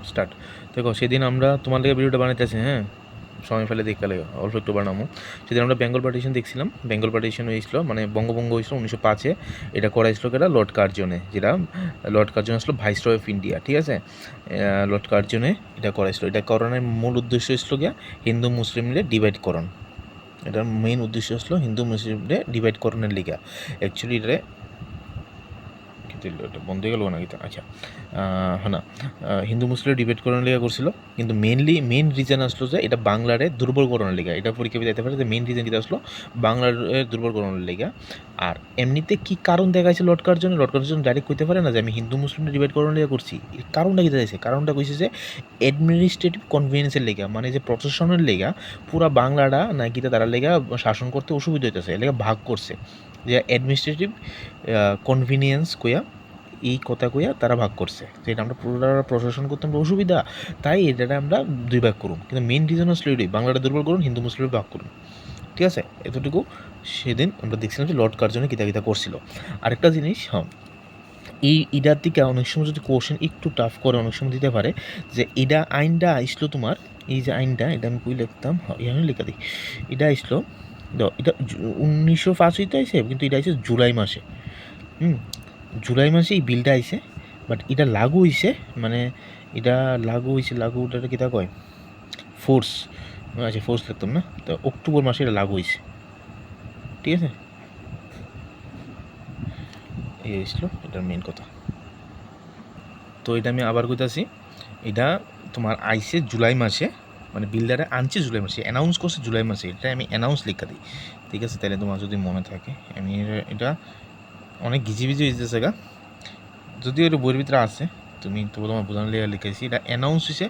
Start. দেখো সেদিন আমরা তোমার লেগে ভিডিওটা বানাইতেছি, হ্যাঁ, সময় ফেলে দেখতে অল্প একটু বানাবো। সেদিন আমরা বেঙ্গল পার্টিশন দেখছিলাম। বেঙ্গল পার্টিশন হয়েছিল মানে বঙ্গভঙ্গ হয়েছিল 1905-এ। এটা করাইছিল কেটা লর্ড কার্জনে, যেটা লর্ড কার্জন আসলো ভাইসরয় অফ ইন্ডিয়া, ঠিক আছে। লর্ড কার্জনে এটা করাইছিল। এটা করানোর মূল উদ্দেশ্য ছিল গিয়া হিন্দু মুসলিমরে ডিভাইড করণ। এটার মেইন উদ্দেশ্য আসলো হিন্দু মুসলিমরে ডিভাইড করণের লিগা। অ্যাকচুয়ালি এটা এটা বন্ধ হয়ে গেল না কিন্তু, আচ্ছা হ্যাঁ না, হিন্দু মুসলিম ডিবেট করার লেগে করছিল, কিন্তু মেইন রিজন আসলো যে এটা বাংলারে দুর্বল করানোর লেগে। এটা পরীক্ষা দিতে পারে যে মেইন রিজন যেটা আসলো বাংলার দুর্বল করানোর লেগে। আর এমনিতে কি কারণ দেখাইছে লর্ড কার্জন ডাইরেক্ট কইতে পারে না যে আমি হিন্দু মুসলিম ডিবেট করানোর লেগে করছি। কারণটা কি দেখাইছে? কারণটা কইছে যে অ্যাডমিনিস্ট্রেটিভ কনভিনিয়েন্সের লেগা, মানে যে প্রশাসনের লেগা পুরা বাংলাটা নাকি তারা লেগা শাসন করতে অসুবিধা হইতেছে, লেগা ভাগ করছে, যে অ্যাডমিনিস্ট্রেটিভ কনভিনিয়েন্স কইয়া এই কথা কইয়া তারা ভাগ করছে, যে এটা আমরা পুরোটা প্রশাসন করতে আমরা অসুবিধা, তাই এটা আমরা দুই ভাগ করুন। কিন্তু মেইন রিজন আসলে এটাই, বাংলাটা দুর্বল করুন, হিন্দু মুসলিমের ভাগ করুন, ঠিক আছে। এতটুকু সেদিন আমরা দেখছিলাম যে লর্ড কার্জনে কিতা করছিল। আরেকটা জিনিস, হ্যাঁ, এই ইডার দিকে অনেক সময় যদি কোশ্চেন একটু টাফ করে অনেক সময় দিতে পারে, যে এটা আইনটা আসলো তোমার, এই যে আইনটা, এটা আমি কই লিখতাম, এখানে লেখা দিই, এটা আসলো, এটা 1905 হইতে আইসে, কিন্তু এটা আইসে জুলাই মাসে। জুলাই মাসে এই বিলটা আইছে, বাট এটা লাগু হইছে, মানে এটা লাগুটা কিতা কয়, ফোর্স, আচ্ছা ফোর্স লিখতাম না, তো অক্টোবর মাসে এটা লাগু হইছে, ঠিক আছে। এই হয়েছিল এটার মেন কথা। তো এটা আমি আবার কইতাছি, এটা তোমার আইছে জুলাই মাসে, মানে বিলটারে আনছে জুলাই মাসে, অ্যানাউন্স করছে জুলাই মাসে, এটা আমি অ্যানাউন্স লিখা দিই, ঠিক আছে। তাহলে তোমার যদি মনে থাকে, আমি এটা অনেক ঘিজিবিজি হইতেছে গা, যদিও এটা বইয়ের ভিতরে আছে, তুমি তো তোমার বোঝানোর লেগে লিখেছি। এটা অ্যানাউন্স হয়েছে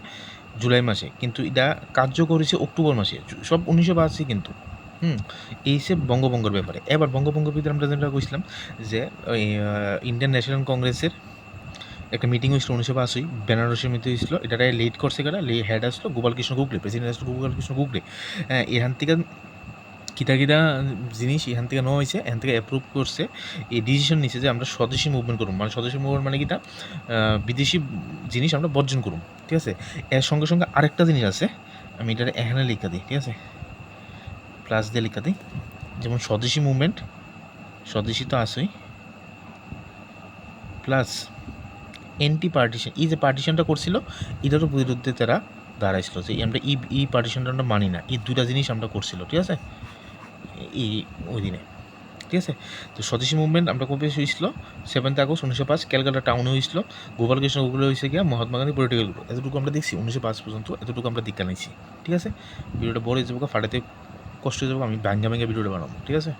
জুলাই মাসে, কিন্তু এটা কার্যকর হয়েছে অক্টোবর মাসে, সব 1982 কিন্তু। এই সে বঙ্গভঙ্গের ব্যাপারে। এবার বঙ্গভঙ্গের ভিতরে আমরা যেটা কইছিলাম যে ওই ইন্ডিয়ান ন্যাশনাল কংগ্রেসের একটা মিটিং হয়েছিল 1982, বেনারসের মিটিং হয়েছিল। এটা লিড করছে কারা, হেড আসলো গোপালকৃষ্ণ গোখলে, প্রেসিডেন্ট আসলো গোপালকৃষ্ণ গোখলে। এখান থেকে কিতা জিনিস এখান থেকে নেওয়া হয়েছে, এখান থেকে অ্যাপ্রুভ করছে, এই ডিসিশন নিচ্ছে যে আমরা স্বদেশি মুভমেন্ট করুন, মানে স্বদেশি মুভমেন্ট মানে কিতা, বিদেশি জিনিস আমরা বর্জন করুন, ঠিক আছে। এর সঙ্গে সঙ্গে আরেকটা জিনিস আছে, আমি এটা এখানে লিখা দিই, ঠিক আছে, প্লাস দিয়ে লিখা দিই, যেমন স্বদেশি মুভমেন্ট, স্বদেশি তো আসেই, প্লাস এন্টি পার্টিশন, এই যে পার্টিশনটা করছিল এটারও বিরুদ্ধে তারা দাঁড়াইছিল, যে আমরা এই পার্টিশনটা আমরা মানি না, এই দুইটা জিনিস আমরা করছিল, ঠিক আছে, এই ওই দিনে, ঠিক আছে। তো স্বদেশি মুভমেন্ট আমরা কবে হয়েছিল, 7 আগস্ট 1905 ক্যালকাটা টাউনে হয়েছিল। গোপালকৃষ্ণ গোখলে হয়েছে গিয়া মহাত্মা গান্ধী পলিটিক্যাল গ্রুপ। এতটুকু আমরা দেখছি 1905 পর্যন্ত, এতটুকু আমরা দীক্ষা নিয়েছি, ঠিক আছে। ভিডিওটা বড় হয়ে যাবো, ফাটাতে কষ্ট হয়ে যাবো, আমি ভাঙ্গা ভিডিওটা বানাবো, ঠিক আছে।